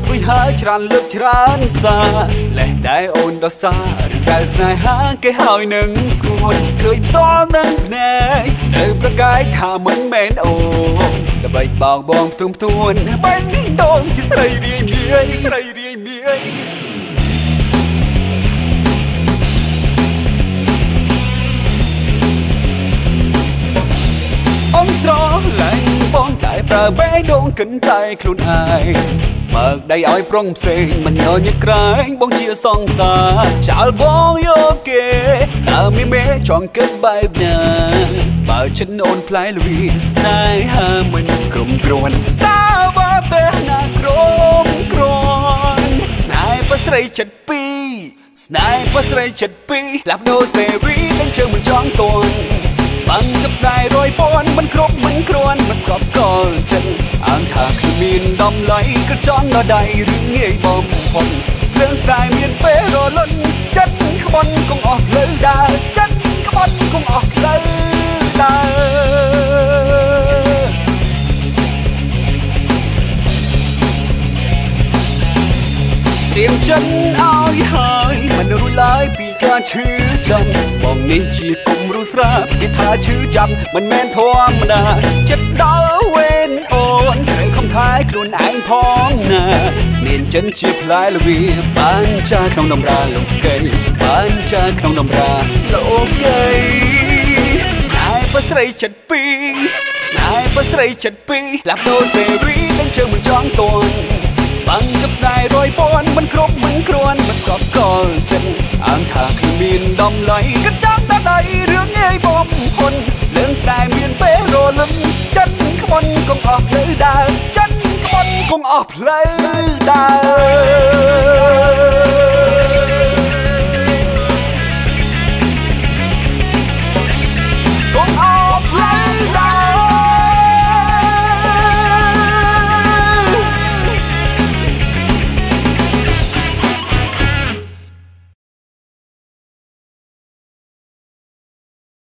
រួចហើយច្រើនលើកច្រើនសារលេះដែរអូនដល់សារឬដែលស្នេហាគេហើយនឹងស្ងួនឃើញផ្ទាល់នឹងភ្នែកនៅប្រកាយថាមិនមែនអូនដើម្បីបោកបងផ្ទុំផ្ទួនបាញ់ដងជាស្រីរាយមាយស្រីរាយមាយអងស្រឡាញ់បងតែប្រើបេះដូងកិនតែខ្លួនឯងបើកដៃឲ្យប្រុងផ្សេងមិនញញឹកក្រែងបងជាសង្សារចោលបងយកគេតើមានមេចង់គិតបែបណាបើចិនអូនផ្លែលវីស្នេហាមិនក្រុមគ្រួនសាវ៉ាបេះណាក្រុមគ្រួនស្នេហ៍ប្រស្រីចិត្តពីរស្នេហ៍ប្រស្រីចិត្តពីរផ្លាស់ប្ដូរសេរីនឹងជើងមិនចង់តន់បាំងចាប់ស្ដាយរយពាន់មិនគ្រប់មិនគ្រាន់មិនស្កប់ស្កល់ចិត្តអានថាគ្មានដំឡៃក៏ចង់ដល់ដៃឬងាយបំផុតរឿងស្ដាយមានពេលរលន់ចិត្តក្បន់គង់អស់លើដើរចិត្តក្បន់គង់អស់លើដើរត្រៀមចិត្តឲ្យហើយមិនរួចឡើយពីការឈឺចាំបងនេះជាគុំរុស្រាគេថាឈឺចាំមិនមែនធម្មតាចិត្តដល់វេនអូនត្រូវខំថែខ្លួនឯងផងណាមានចិនជាផ្លែល្វីបានចាក្នុងដំរាលោកីបានចាក្នុងដំរាលោកីស្នេហ៍ប្រស្រីចិត្តពីរស្នេហ៍ប្រស្រីចិត្តពីរផ្លាស់ប្ដូរសេរីនឹងជើងមិនចង់តន់បាំងចាប់ស្ដាយរយពាន់មិនគ្រប់មិនគ្រាន់មិនស្កប់ស្កល់ចិត្តអានថាគ្មានដំឡៃក៏ចង់ដល់ដៃរឿងងាយបំផុនរឿងស្ដាយមានពេលរលឹមចិត្តក្បន់គង់អស់ផ្លូវដើរចិត្តក្បន់គង់អស់ផ្លូវដើរ